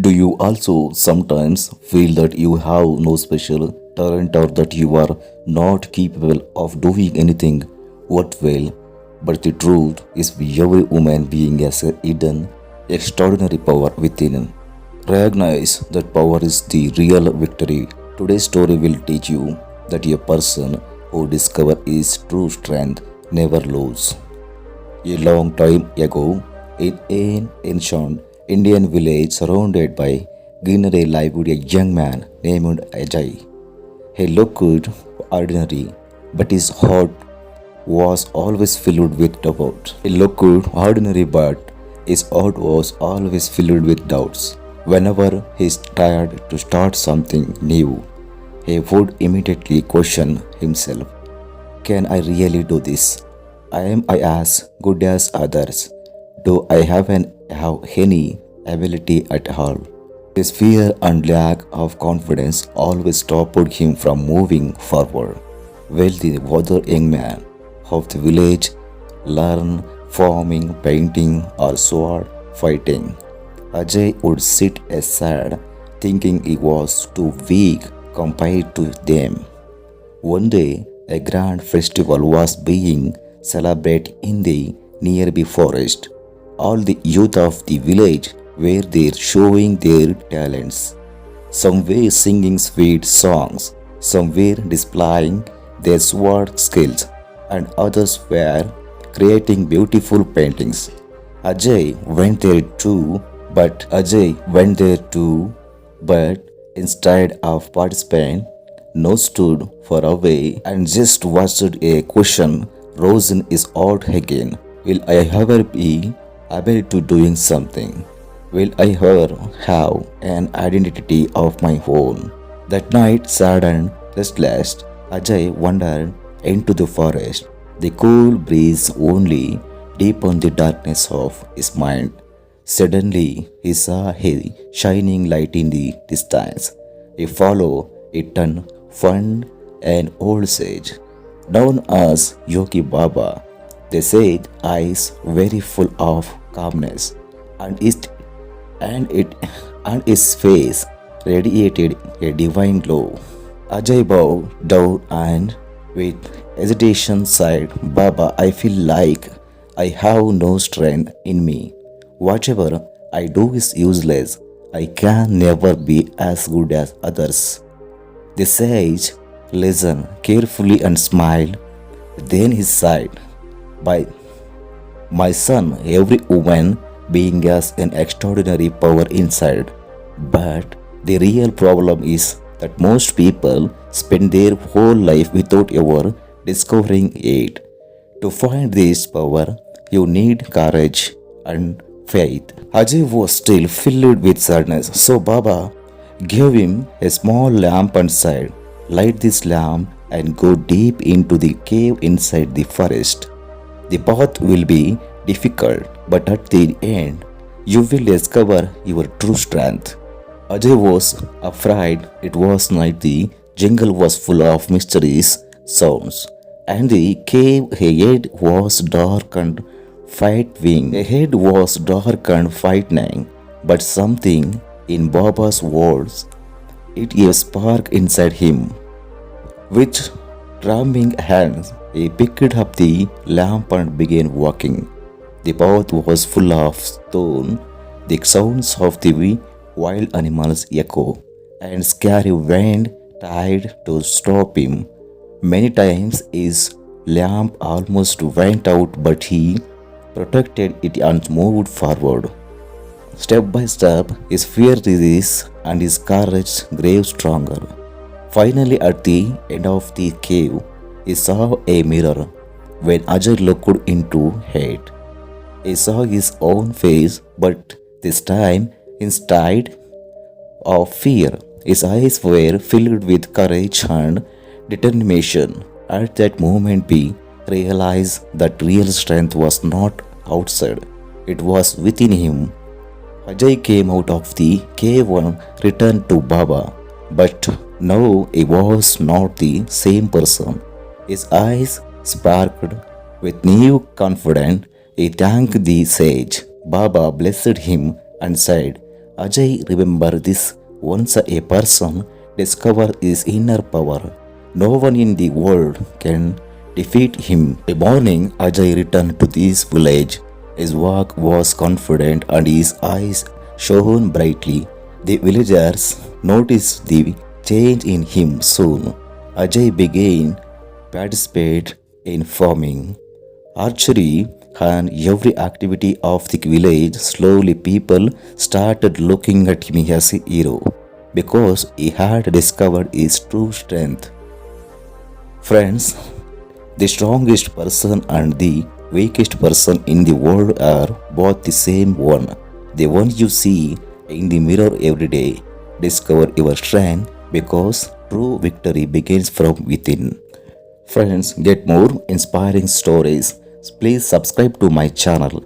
Do you also sometimes feel that you have no special talent or that you are not capable of doing anything worthwhile? But the truth is, every human being has a hidden, extraordinary power within. Recognize that power is the real victory. Today's story will teach you that a person who discovers his true strength never loses. A long time ago, in an ancient Indian village surrounded by greenery lived a young man named Ajay. He looked ordinary, but his heart was always filled with doubt. He looked ordinary, but his heart was always filled with doubts. Whenever he tried to start something new, he would immediately question himself. Can I really do this? Am I as good as others? Do I have any ability at all? His fear and lack of confidence always stopped him from moving forward. While the other young man of the village learned farming, painting, or sword fighting, Ajay would sit aside thinking he was too weak compared to them. One day, a grand festival was being celebrated in the nearby forest. All the youth of the village were there showing their talents. Some were singing sweet songs, some were displaying their sword skills, and others were creating beautiful paintings. Ajay went there too, but instead of participating, no stood for away and just watched. A question rose in his heart again. Will I ever be able to doing something? Will I ever have an identity of my own? That night, sad and restless, Ajay wandered into the forest. The cool breeze only deepened the darkness of his mind. Suddenly, he saw a shining light in the distance. He followed it and found an old sage known as Yogi Baba. They said eyes very full of calmness, and it and his face radiated a divine glow. Ajay bowed down and with hesitation sighed, Baba, I feel like I have no strength in me. Whatever I do is useless. I can never be as good as others. The sage listened carefully and smiled. Then he sighed, By my son, every woman being has an extraordinary power inside. But the real problem is that most people spend their whole life without ever discovering it. To find this power, you need courage and faith. Ajay was still filled with sadness, so Baba gave him a small lamp and said, Light this lamp and go deep into the cave inside the forest. The path will be difficult, but at the end, you will discover your true strength. Ajay was afraid. It was night. The jungle was full of mysterious sounds, and the cave ahead was dark and frightening. But something in Baba's words, it a spark inside him. With trembling hands, he picked up the lamp and began walking. The path was full of stone. The sounds of the wild animals echo, and scary wind tried to stop him. Many times his lamp almost went out, but he protected it and moved forward. Step by step, his fear reduced and his courage grew stronger. Finally, at the end of the cave, he saw a mirror. When Ajay looked into it, he saw his own face, but this time, instead of fear, his eyes were filled with courage and determination. At that moment, he realized that real strength was not outside, it was within him. Ajay came out of the cave and returned to Baba, but now he was not the same person. His eyes sparkled with new confidence. He thanked the sage. Baba blessed him and said, Ajay remember this once a person discover his inner power, no one in the world can defeat him. A morning Ajay returned to this village. His walk was confident and his eyes shone brightly. The villagers noticed the change in him soon. Ajay began participate in farming, archery, and every activity of the village. Slowly people started looking at him as a hero because he had discovered his true strength. Friends, the strongest person and the weakest person in the world are both the same one. The one you see in the mirror every day. Discover your strength because true victory begins from within. Friends, get more inspiring stories. Please subscribe to my channel.